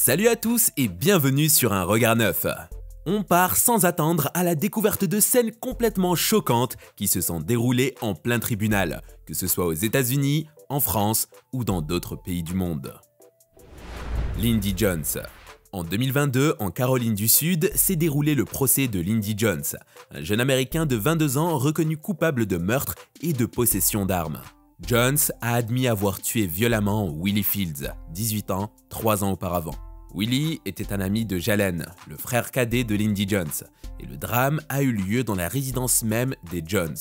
Salut à tous et bienvenue sur un regard neuf. On part sans attendre à la découverte de scènes complètement choquantes qui se sont déroulées en plein tribunal, que ce soit aux États-Unis, en France ou dans d'autres pays du monde. Lindy Jones. En 2022, en Caroline du Sud, s'est déroulé le procès de Lindy Jones, un jeune Américain de 22 ans reconnu coupable de meurtre et de possession d'armes. Jones a admis avoir tué violemment Willie Fields, 18 ans, 3 ans auparavant. Willie était un ami de Jalen, le frère cadet de Lindy Jones, et le drame a eu lieu dans la résidence même des Jones.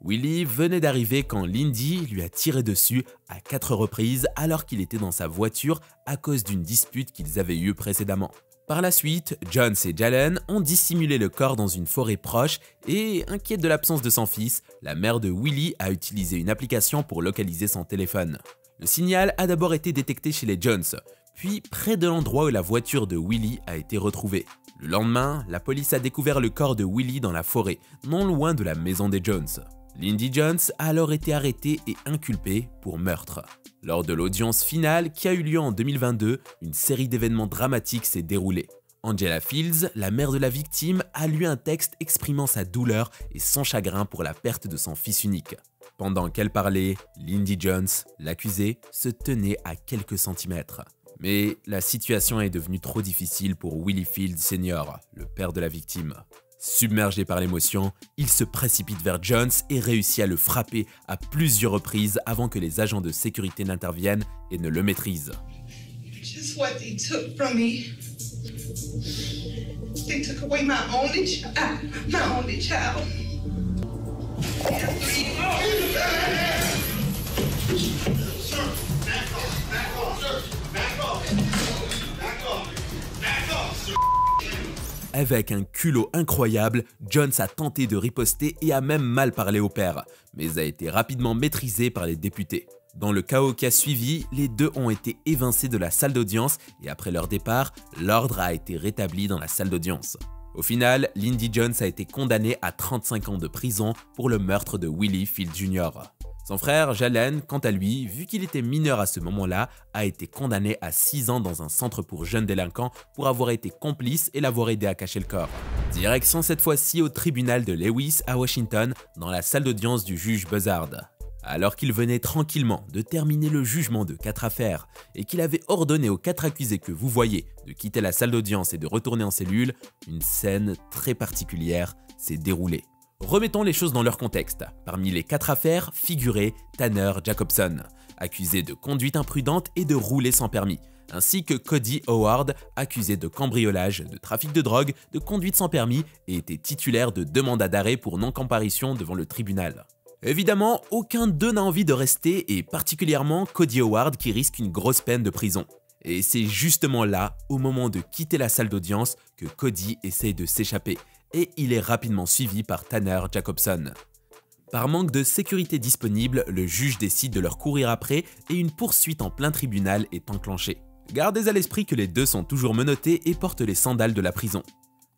Willie venait d'arriver quand Lindy lui a tiré dessus à 4 reprises alors qu'il était dans sa voiture à cause d'une dispute qu'ils avaient eue précédemment. Par la suite, Jones et Jalen ont dissimulé le corps dans une forêt proche et, inquiète de l'absence de son fils, la mère de Willie a utilisé une application pour localiser son téléphone. Le signal a d'abord été détecté chez les Jones, puis près de l'endroit où la voiture de Willie a été retrouvée. Le lendemain, la police a découvert le corps de Willie dans la forêt, non loin de la maison des Jones. Lindy Jones a alors été arrêtée et inculpée pour meurtre. Lors de l'audience finale qui a eu lieu en 2022, une série d'événements dramatiques s'est déroulée. Angela Fields, la mère de la victime, a lu un texte exprimant sa douleur et son chagrin pour la perte de son fils unique. Pendant qu'elle parlait, Lindy Jones, l'accusée, se tenait à quelques centimètres. Mais la situation est devenue trop difficile pour Willie Fields Sr., le père de la victime. Submergé par l'émotion, il se précipite vers Jones et réussit à le frapper à plusieurs reprises avant que les agents de sécurité n'interviennent et ne le maîtrisent. Just what they took from me. They took away my only child. Avec un culot incroyable, Jones a tenté de riposter et a même mal parlé au père, mais a été rapidement maîtrisé par les députés. Dans le chaos qui a suivi, les deux ont été évincés de la salle d'audience et après leur départ, l'ordre a été rétabli dans la salle d'audience. Au final, Lindy Jones a été condamnée à 35 ans de prison pour le meurtre de Willie Fields Jr. Son frère, Jalen, quant à lui, vu qu'il était mineur à ce moment-là, a été condamné à 6 ans dans un centre pour jeunes délinquants pour avoir été complice et l'avoir aidé à cacher le corps. Direction cette fois-ci au tribunal de Lewis à Washington, dans la salle d'audience du juge Buzzard. Alors qu'il venait tranquillement de terminer le jugement de 4 affaires et qu'il avait ordonné aux 4 accusés que vous voyez de quitter la salle d'audience et de retourner en cellule, une scène très particulière s'est déroulée. Remettons les choses dans leur contexte. Parmi les 4 affaires figurait Tanner Jacobson, accusé de conduite imprudente et de rouler sans permis, ainsi que Cody Howard, accusé de cambriolage, de trafic de drogue, de conduite sans permis et était titulaire de 2 mandats d'arrêt pour non-comparution devant le tribunal. Évidemment, aucun d'eux n'a envie de rester et particulièrement Cody Howard qui risque une grosse peine de prison. Et c'est justement là, au moment de quitter la salle d'audience, que Cody essaie de s'échapper et il est rapidement suivi par Tanner Jacobson. Par manque de sécurité disponible, le juge décide de leur courir après et une poursuite en plein tribunal est enclenchée. Gardez à l'esprit que les deux sont toujours menottés et portent les sandales de la prison.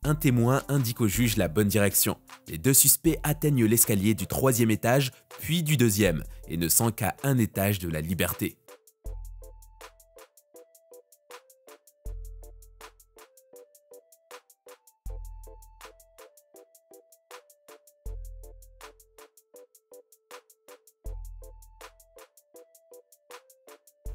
Un témoin indique au juge la bonne direction. Les 2 suspects atteignent l'escalier du 3e étage, puis du 2e, et ne sont qu'à un étage de la liberté.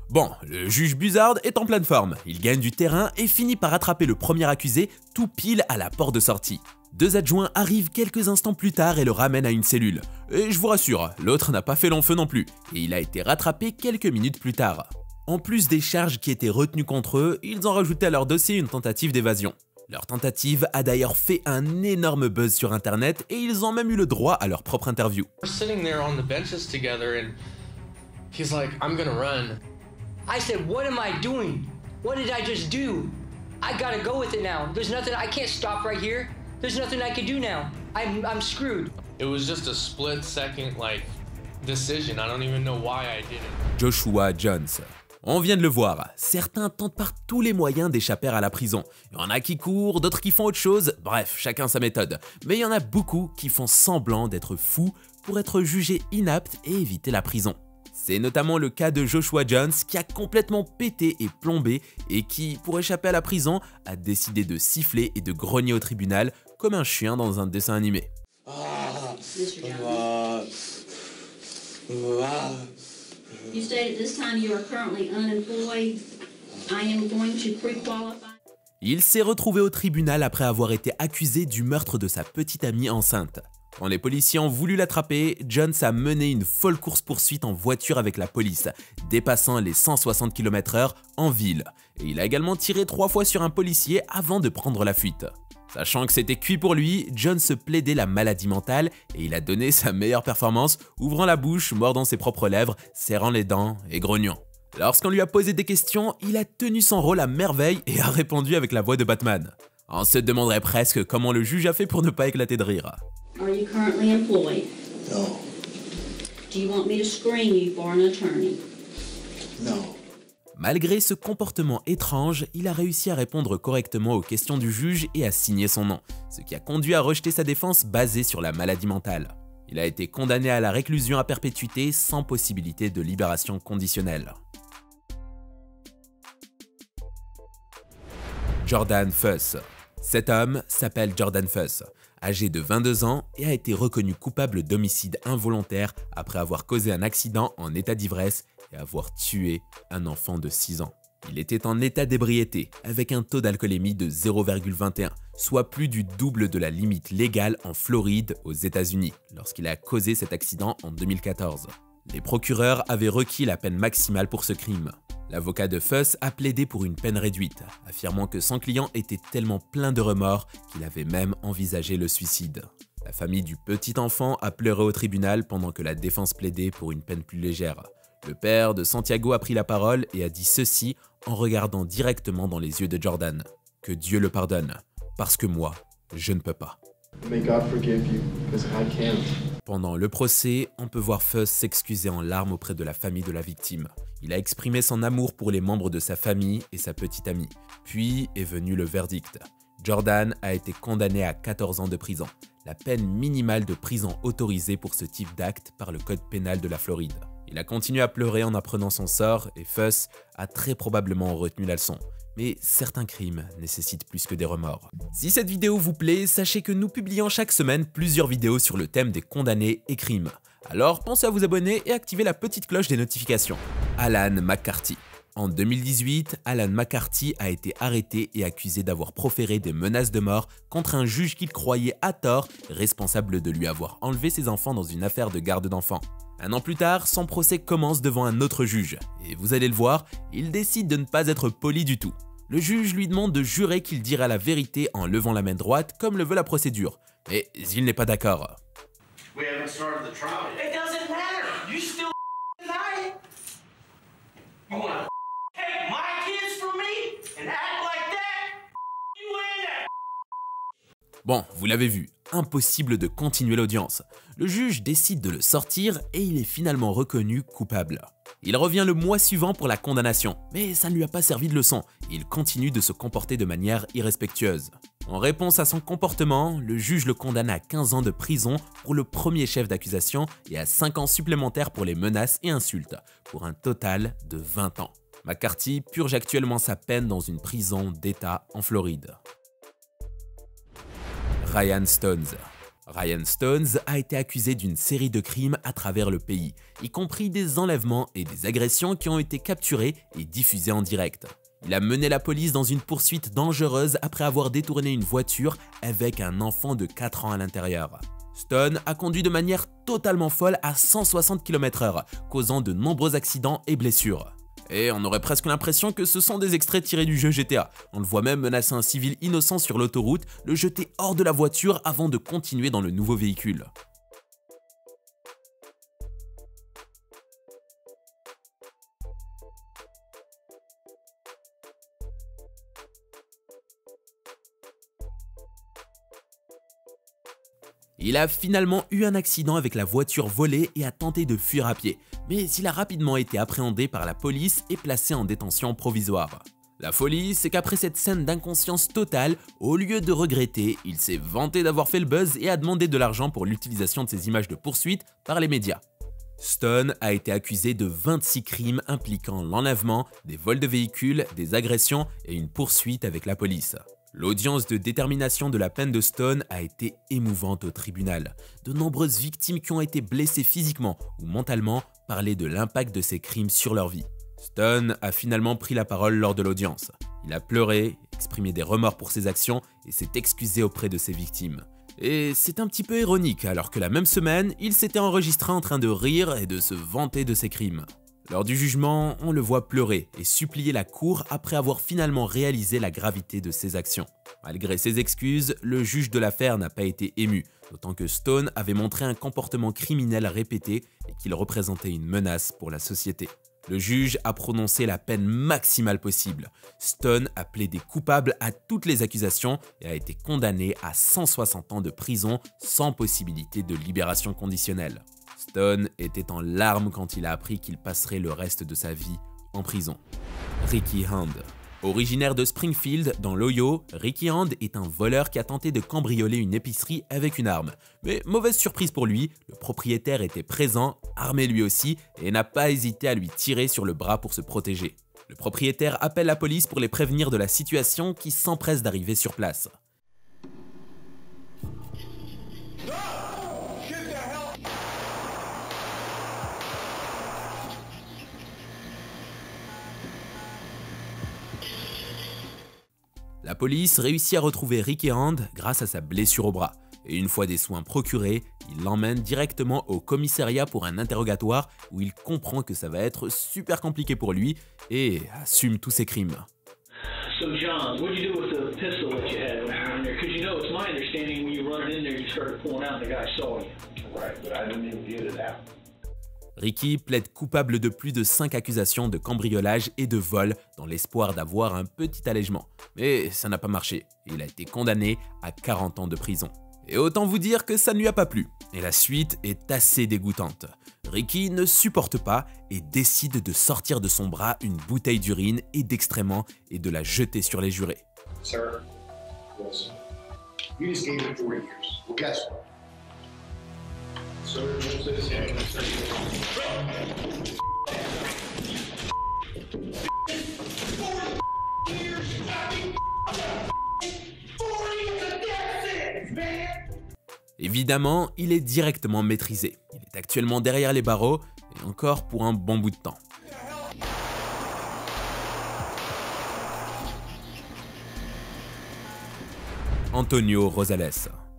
Bon, le juge Buzzard est en pleine forme, il gagne du terrain et finit par attraper le premier accusé tout pile à la porte de sortie. 2 adjoints arrivent quelques instants plus tard et le ramènent à une cellule. Et je vous rassure, l'autre n'a pas fait long feu non plus, et il a été rattrapé quelques minutes plus tard. En plus des charges qui étaient retenues contre eux, ils ont rajouté à leur dossier une tentative d'évasion. Leur tentative a d'ailleurs fait un énorme buzz sur internet et ils ont même eu le droit à leur propre interview. I said, what am I doing? What did I just do? I gotta go with it now. There's nothing, I can't stop right here. There's nothing I can do now. I'm screwed. It was just a split second, decision. I don't even know why I did it. Joshua Jones. On vient de le voir, certains tentent par tous les moyens d'échapper à la prison. Il y en a qui courent, d'autres qui font autre chose, bref, chacun sa méthode. Mais il y en a beaucoup qui font semblant d'être fous pour être jugés inaptes et éviter la prison. C'est notamment le cas de Joshua Jones qui a complètement pété et plombé et qui, pour échapper à la prison, a décidé de siffler et de grogner au tribunal comme un chien dans un dessin animé. You stated this time you are currently unemployed. I am going to pre-qualify. Il s'est retrouvé au tribunal après avoir été accusé du meurtre de sa petite amie enceinte. Quand les policiers ont voulu l'attraper, Jones a mené une folle course-poursuite en voiture avec la police, dépassant les 160 km/h en ville. Et il a également tiré 3 fois sur un policier avant de prendre la fuite. Sachant que c'était cuit pour lui, Jones se plaidait la maladie mentale et il a donné sa meilleure performance, ouvrant la bouche, mordant ses propres lèvres, serrant les dents et grognant. Lorsqu'on lui a posé des questions, il a tenu son rôle à merveille et a répondu avec la voix de Batman. On se demanderait presque comment le juge a fait pour ne pas éclater de rire. Are you currently employed? No. Do you want me to screen you for an attorney? No. Malgré ce comportement étrange, il a réussi à répondre correctement aux questions du juge et à signer son nom, ce qui a conduit à rejeter sa défense basée sur la maladie mentale. Il a été condamné à la réclusion à perpétuité sans possibilité de libération conditionnelle. Jordan Fuss. Cet homme s'appelle Jordan Fuss, âgé de 22 ans et a été reconnu coupable d'homicide involontaire après avoir causé un accident en état d'ivresse et avoir tué un enfant de 6 ans. Il était en état d'ébriété avec un taux d'alcoolémie de 0,21, soit plus du double de la limite légale en Floride aux États-Unis lorsqu'il a causé cet accident en 2014. Les procureurs avaient requis la peine maximale pour ce crime. L'avocat de Fuss a plaidé pour une peine réduite, affirmant que son client était tellement plein de remords qu'il avait même envisagé le suicide. La famille du petit enfant a pleuré au tribunal pendant que la défense plaidait pour une peine plus légère. Le père de Santiago a pris la parole et a dit ceci en regardant directement dans les yeux de Jordan. Que Dieu le pardonne, parce que moi, je ne peux pas. May God forgive you, because I can't. Pendant le procès, on peut voir Fuss s'excuser en larmes auprès de la famille de la victime. Il a exprimé son amour pour les membres de sa famille et sa petite amie. Puis est venu le verdict. Jordan a été condamné à 14 ans de prison, la peine minimale de prison autorisée pour ce type d'acte par le code pénal de la Floride. Il a continué à pleurer en apprenant son sort et Fuss a très probablement retenu la leçon. Mais certains crimes nécessitent plus que des remords. Si cette vidéo vous plaît, sachez que nous publions chaque semaine plusieurs vidéos sur le thème des condamnés et crimes. Alors pensez à vous abonner et activer la petite cloche des notifications. Alan McCarty. En 2018, Alan McCarty a été arrêté et accusé d'avoir proféré des menaces de mort contre un juge qu'il croyait à tort responsable de lui avoir enlevé ses enfants dans une affaire de garde d'enfants. Un an plus tard, son procès commence devant un autre juge, et vous allez le voir, il décide de ne pas être poli du tout. Le juge lui demande de jurer qu'il dira la vérité en levant la main droite comme le veut la procédure, mais il n'est pas d'accord. We haven't started the trial yet. It doesn't matter. You still deny it. You wanna Take my kids from me and act like that? You ain't that. Bon, vous l'avez vu, impossible de continuer l'audience. Le juge décide de le sortir et il est finalement reconnu coupable. Il revient le mois suivant pour la condamnation, mais ça ne lui a pas servi de leçon. Il continue de se comporter de manière irrespectueuse. En réponse à son comportement, le juge le condamne à 15 ans de prison pour le premier chef d'accusation et à 5 ans supplémentaires pour les menaces et insultes, pour un total de 20 ans. McCarty purge actuellement sa peine dans une prison d'État en Floride. Ryan Stones. Ryan Stones a été accusé d'une série de crimes à travers le pays, y compris des enlèvements et des agressions qui ont été capturées et diffusées en direct. Il a mené la police dans une poursuite dangereuse après avoir détourné une voiture avec un enfant de 4 ans à l'intérieur. Stone a conduit de manière totalement folle à 160 km/h, causant de nombreux accidents et blessures. Et on aurait presque l'impression que ce sont des extraits tirés du jeu GTA. On le voit même menacer un civil innocent sur l'autoroute, le jeter hors de la voiture avant de continuer dans le nouveau véhicule. Il a finalement eu un accident avec la voiture volée et a tenté de fuir à pied, mais il a rapidement été appréhendé par la police et placé en détention provisoire. La folie, c'est qu'après cette scène d'inconscience totale, au lieu de regretter, il s'est vanté d'avoir fait le buzz et a demandé de l'argent pour l'utilisation de ses images de poursuite par les médias. Stone a été accusé de 26 crimes impliquant l'enlèvement, des vols de véhicules, des agressions et une poursuite avec la police. L'audience de détermination de la peine de Stone a été émouvante au tribunal. De nombreuses victimes qui ont été blessées physiquement ou mentalement parlaient de l'impact de ces crimes sur leur vie. Stone a finalement pris la parole lors de l'audience. Il a pleuré, exprimé des remords pour ses actions et s'est excusé auprès de ses victimes. Et c'est un petit peu ironique, alors que la même semaine, il s'était enregistré en train de rire et de se vanter de ses crimes. Lors du jugement, on le voit pleurer et supplier la cour après avoir finalement réalisé la gravité de ses actions. Malgré ses excuses, le juge de l'affaire n'a pas été ému, d'autant que Stone avait montré un comportement criminel répété et qu'il représentait une menace pour la société. Le juge a prononcé la peine maximale possible. Stone a plaidé coupable à toutes les accusations et a été condamné à 160 ans de prison sans possibilité de libération conditionnelle. Stone était en larmes quand il a appris qu'il passerait le reste de sa vie en prison. Ricky Hand. Originaire de Springfield, dans l'Ohio, Ricky Hand est un voleur qui a tenté de cambrioler une épicerie avec une arme. Mais mauvaise surprise pour lui, le propriétaire était présent, armé lui aussi, et n'a pas hésité à lui tirer sur le bras pour se protéger. Le propriétaire appelle la police pour les prévenir de la situation qui s'empresse d'arriver sur place. La police réussit à retrouver Ricky Hand grâce à sa blessure au bras. Et une fois des soins procurés, il l'emmène directement au commissariat pour un interrogatoire où il comprend que ça va être super compliqué pour lui et assume tous ses crimes. So John, what did you do with the pistol that you had when you were in there? Because you know, it's my understanding when you run in there, you started pulling out and the guy saw you. Right, but I didn't even get it out. Ricky plaide coupable de plus de 5 accusations de cambriolage et de vol dans l'espoir d'avoir un petit allègement. Mais ça n'a pas marché. Il a été condamné à 40 ans de prison. Et autant vous dire que ça ne lui a pas plu. Et la suite est assez dégoûtante. Ricky ne supporte pas et décide de sortir de son bras une bouteille d'urine et d'excréments et de la jeter sur les jurés. Sir, listen. You just gave it 4 years. Well, guess what? Sir, what's this here? Évidemment, il est directement maîtrisé. Il est actuellement derrière les barreaux, et encore pour un bon bout de temps. Antonio Rosales.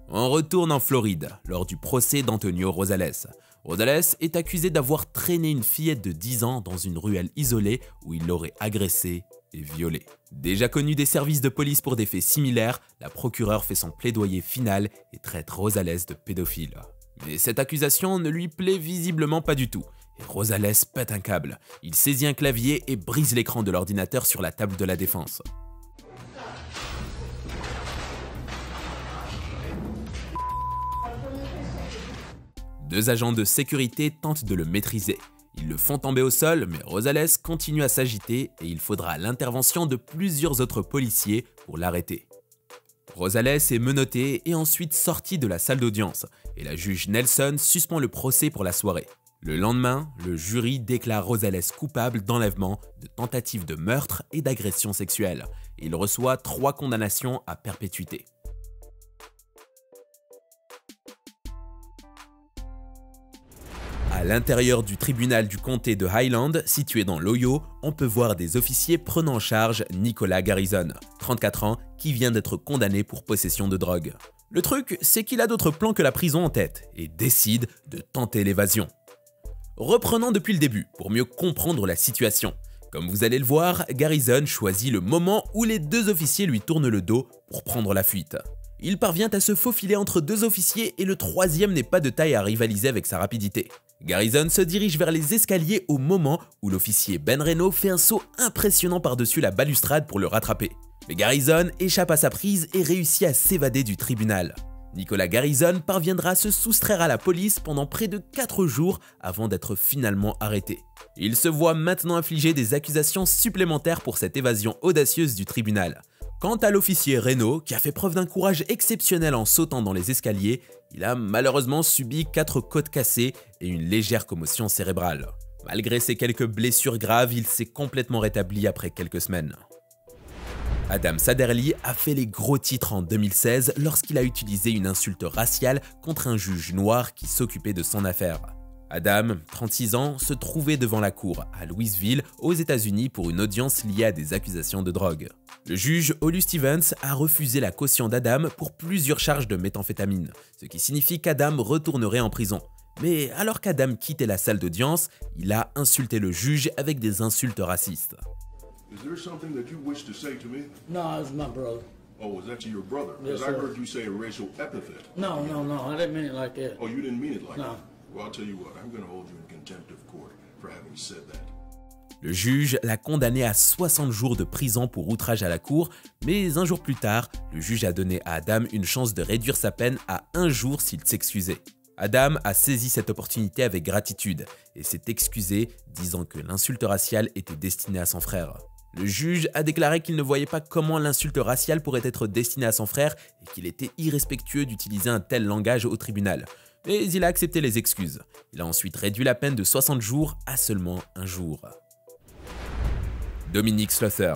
On retourne en Floride, lors du procès d'Antonio Rosales. Rosales est accusé d'avoir traîné une fillette de 10 ans dans une ruelle isolée où il l'aurait agressée et violée. Déjà connu des services de police pour des faits similaires, la procureure fait son plaidoyer final et traite Rosales de pédophile. Mais cette accusation ne lui plaît visiblement pas du tout. Et Rosales pète un câble. Il saisit un clavier et brise l'écran de l'ordinateur sur la table de la défense. Deux agents de sécurité tentent de le maîtriser. Ils le font tomber au sol, mais Rosales continue à s'agiter et il faudra l'intervention de plusieurs autres policiers pour l'arrêter. Rosales est menotté et ensuite sorti de la salle d'audience, et la juge Nelson suspend le procès pour la soirée. Le lendemain, le jury déclare Rosales coupable d'enlèvement, de tentative de meurtre et d'agression sexuelle. Il reçoit 3 condamnations à perpétuité. À l'intérieur du tribunal du comté de Highland, situé dans l'Ohio, on peut voir des officiers prenant en charge Nicolas Garrison, 34 ans, qui vient d'être condamné pour possession de drogue. Le truc, c'est qu'il a d'autres plans que la prison en tête et décide de tenter l'évasion. Reprenons depuis le début pour mieux comprendre la situation. Comme vous allez le voir, Garrison choisit le moment où les 2 officiers lui tournent le dos pour prendre la fuite. Il parvient à se faufiler entre 2 officiers et le 3e n'est pas de taille à rivaliser avec sa rapidité. Garrison se dirige vers les escaliers au moment où l'officier Ben Reno fait un saut impressionnant par-dessus la balustrade pour le rattraper. Mais Garrison échappe à sa prise et réussit à s'évader du tribunal. Nicolas Garrison parviendra à se soustraire à la police pendant près de 4 jours avant d'être finalement arrêté. Il se voit maintenant infliger des accusations supplémentaires pour cette évasion audacieuse du tribunal. Quant à l'officier Reno, qui a fait preuve d'un courage exceptionnel en sautant dans les escaliers, il a malheureusement subi 4 côtes cassées et une légère commotion cérébrale. Malgré ses quelques blessures graves, il s'est complètement rétabli après quelques semaines. Adam Saderly a fait les gros titres en 2016 lorsqu'il a utilisé une insulte raciale contre un juge noir qui s'occupait de son affaire. Adam, 36 ans, se trouvait devant la cour à Louisville, aux États-Unis pour une audience liée à des accusations de drogue. Le juge Olu Stevens a refusé la caution d'Adam pour plusieurs charges de méthamphétamine, ce qui signifie qu'Adam retournerait en prison. Mais alors qu'Adam quittait la salle d'audience, il a insulté le juge avec des insultes racistes. Is there something that you wish to say to me? No, it's my brother. Oh, is that to your brother? Yes, Because I sir. heard you say a racial epithet. No, I didn't mean it like that. Oh, you didn't mean it like No. that? Well, I'll tell you what, I'm going to hold you in contempt of court for having said that. Le juge l'a condamné à 60 jours de prison pour outrage à la cour, mais un jour plus tard, le juge a donné à Adam une chance de réduire sa peine à 1 jour s'il s'excusait. Adam a saisi cette opportunité avec gratitude et s'est excusé, disant que l'insulte raciale était destinée à son frère. Le juge a déclaré qu'il ne voyait pas comment l'insulte raciale pourrait être destinée à son frère et qu'il était irrespectueux d'utiliser un tel langage au tribunal. Mais il a accepté les excuses. Il a ensuite réduit la peine de 60 jours à seulement 1 jour. Dominic Slaughter.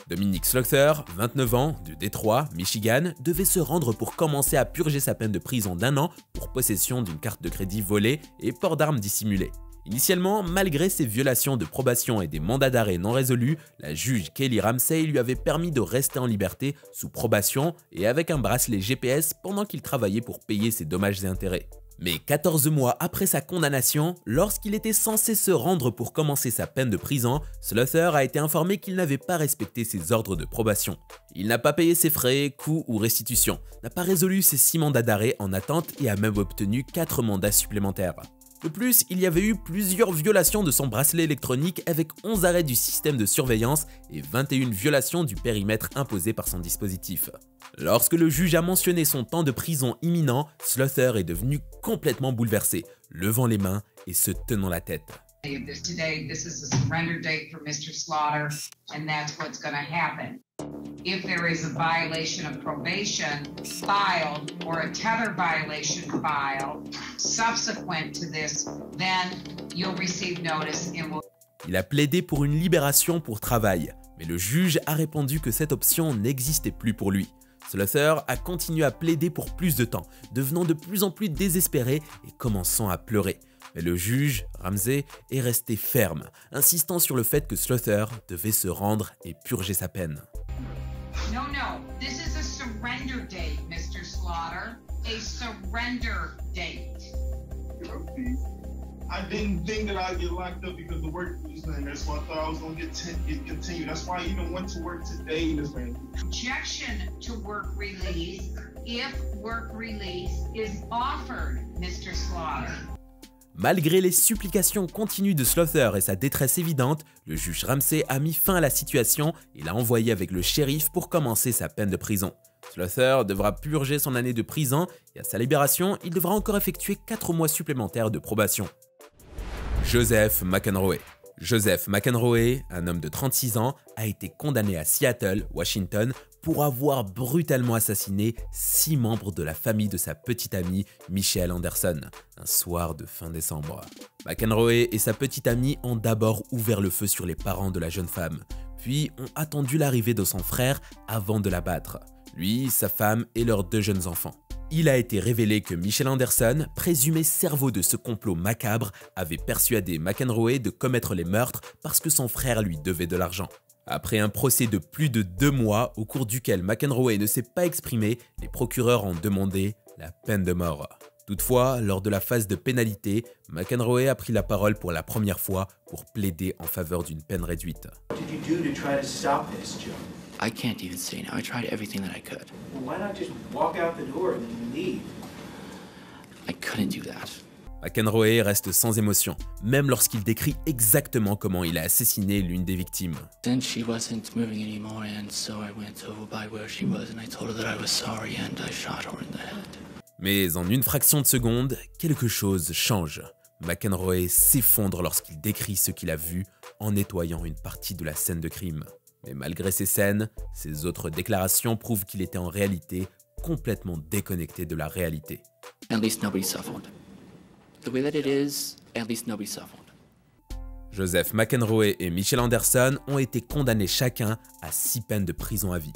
Dominic Slaughter, 29 ans, de Détroit, Michigan, devait se rendre pour commencer à purger sa peine de prison d'1 an pour possession d'une carte de crédit volée et port d'armes dissimulées. Initialement, malgré ses violations de probation et des mandats d'arrêt non résolus, la juge Kelly Ramsey lui avait permis de rester en liberté sous probation et avec un bracelet GPS pendant qu'il travaillait pour payer ses dommages et intérêts. Mais 14 mois après sa condamnation, lorsqu'il était censé se rendre pour commencer sa peine de prison, Slaughter a été informé qu'il n'avait pas respecté ses ordres de probation. Il n'a pas payé ses frais, coûts ou restitutions, n'a pas résolu ses 6 mandats d'arrêt en attente et a même obtenu 4 mandats supplémentaires. De plus, il y avait eu plusieurs violations de son bracelet électronique avec 11 arrêts du système de surveillance et 21 violations du périmètre imposé par son dispositif. Lorsque le juge a mentionné son temps de prison imminent, Slaughter est devenu complètement bouleversé, levant les mains et se tenant la tête. Today, this is a surrender date for Mr. Slaughter, and that's what's going to happen. If there is a violation of probation filed or a tether violation filed subsequent to this, then you'll receive notice and will... Il a plaidé pour une libération pour travail, mais le juge a répondu que cette option n'existait plus pour lui. Slaughter a continué à plaider pour plus de temps, devenant de plus en plus désespéré et commençant à pleurer. Mais le juge, Ramsey, est resté ferme, insistant sur le fait que Slaughter devait se rendre et purger sa peine. No, this is a surrender date, Mr. Slaughter. A surrender date. I didn't think that I'd get locked up because the work was done. That's why I thought I was going to get continued. That's why I even went to work today. Objection to work release if work release is offered, Mr. Slaughter. Malgré les supplications continues de Slaughter et sa détresse évidente, le juge Ramsey a mis fin à la situation et l'a envoyé avec le shérif pour commencer sa peine de prison. Slaughter devra purger son année de prison et à sa libération, il devra encore effectuer 4 mois supplémentaires de probation. Joseph McEnroe. Joseph McEnroe, un homme de 36 ans, a été condamné à Seattle, Washington, pour avoir brutalement assassiné 6 membres de la famille de sa petite amie Michelle Anderson, un soir de fin décembre. McEnroe et sa petite amie ont d'abord ouvert le feu sur les parents de la jeune femme, puis ont attendu l'arrivée de son frère avant de l'abattre, lui, sa femme et leurs 2 jeunes enfants. Il a été révélé que Michelle Anderson, présumé cerveau de ce complot macabre, avait persuadé McEnroe de commettre les meurtres parce que son frère lui devait de l'argent. Après un procès de plus de 2 mois au cours duquel McEnroe ne s'est pas exprimé, les procureurs ont demandé la peine de mort. Toutefois, lors de la phase de pénalité, McEnroe a pris la parole pour la première fois pour plaider en faveur d'une peine réduite. I can't even say now. I tried everything that I could. Well, why not just walk out the door and then leave? I couldn't do that. McEnroe reste sans émotion, même lorsqu'il décrit exactement comment il a assassiné l'une des victimes. Then she wasn't moving anymore, and so I went over by where she was and I told her that I was sorry and I shot her in the head. Mais en une fraction de seconde, quelque chose change. McEnroe s'effondre lorsqu'il décrit ce qu'il a vu en nettoyant une partie de la scène de crime. Mais malgré ces scènes, ses autres déclarations prouvent qu'il était en réalité complètement déconnecté de la réalité. At least nobody suffered. The way that it is, at least nobody suffered. Joseph McEnroe et Michelle Anderson ont été condamnés chacun à 6 peines de prison à vie.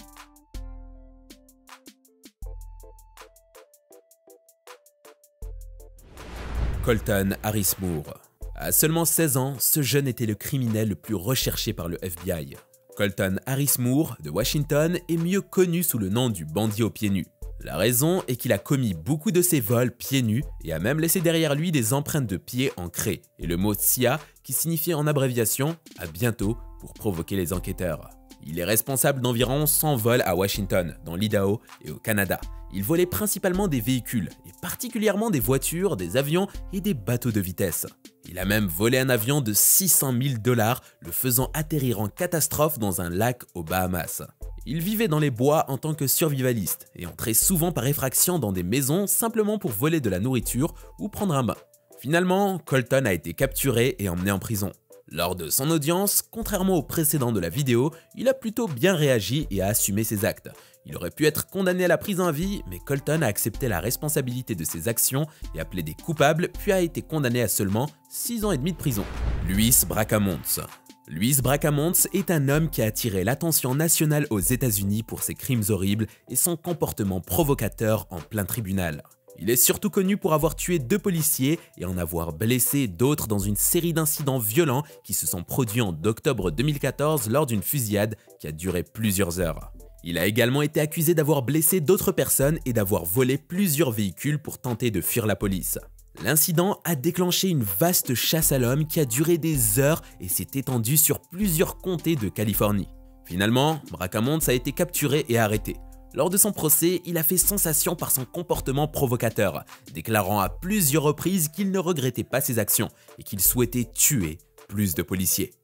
Colton Harris Moore. À seulement 16 ans, ce jeune était le criminel le plus recherché par le FBI. Colton Harris Moore, de Washington, est mieux connu sous le nom du bandit aux pieds nus. La raison est qu'il a commis beaucoup de ses vols pieds nus et a même laissé derrière lui des empreintes de pieds en craie et le mot SIA qui signifie en abréviation « à bientôt » pour provoquer les enquêteurs. Il est responsable d'environ 100 vols à Washington, dans l'Idaho et au Canada. Il volait principalement des véhicules, et particulièrement des voitures, des avions et des bateaux de vitesse. Il a même volé un avion de 600 000 $, le faisant atterrir en catastrophe dans un lac aux Bahamas. Il vivait dans les bois en tant que survivaliste et entrait souvent par effraction dans des maisons simplement pour voler de la nourriture ou prendre un bain. Finalement, Colton a été capturé et emmené en prison. Lors de son audience, contrairement au précédent de la vidéo, il a plutôt bien réagi et a assumé ses actes. Il aurait pu être condamné à la prison à vie, mais Colton a accepté la responsabilité de ses actions et a plaidé coupable, puis a été condamné à seulement 6 ans et demi de prison. Luis Bracamontes. Luis Bracamontes est un homme qui a attiré l'attention nationale aux États-Unis pour ses crimes horribles et son comportement provocateur en plein tribunal. Il est surtout connu pour avoir tué 2 policiers et en avoir blessé d'autres dans une série d'incidents violents qui se sont produits en octobre 2014 lors d'une fusillade qui a duré plusieurs heures. Il a également été accusé d'avoir blessé d'autres personnes et d'avoir volé plusieurs véhicules pour tenter de fuir la police. L'incident a déclenché une vaste chasse à l'homme qui a duré des heures et s'est étendue sur plusieurs comtés de Californie. Finalement, Bracamontes a été capturé et arrêté. Lors de son procès, il a fait sensation par son comportement provocateur, déclarant à plusieurs reprises qu'il ne regrettait pas ses actions et qu'il souhaitait tuer plus de policiers.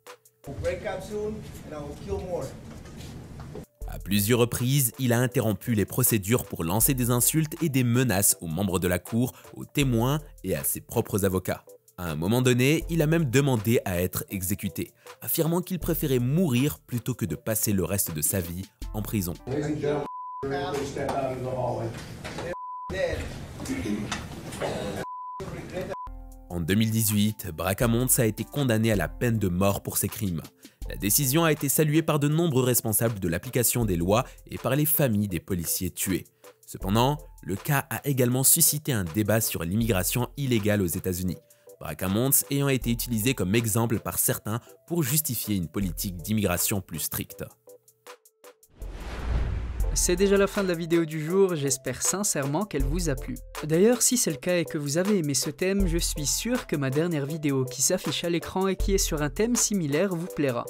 À plusieurs reprises, il a interrompu les procédures pour lancer des insultes et des menaces aux membres de la cour, aux témoins et à ses propres avocats. À un moment donné, il a même demandé à être exécuté, affirmant qu'il préférait mourir plutôt que de passer le reste de sa vie en prison. En 2018, Bracamontes a été condamné à la peine de mort pour ses crimes. La décision a été saluée par de nombreux responsables de l'application des lois et par les familles des policiers tués. Cependant, le cas a également suscité un débat sur l'immigration illégale aux États-Unis, Bracamontes ayant été utilisé comme exemple par certains pour justifier une politique d'immigration plus stricte. C'est déjà la fin de la vidéo du jour, j'espère sincèrement qu'elle vous a plu. D'ailleurs, si c'est le cas et que vous avez aimé ce thème, je suis sûr que ma dernière vidéo qui s'affiche à l'écran et qui est sur un thème similaire vous plaira.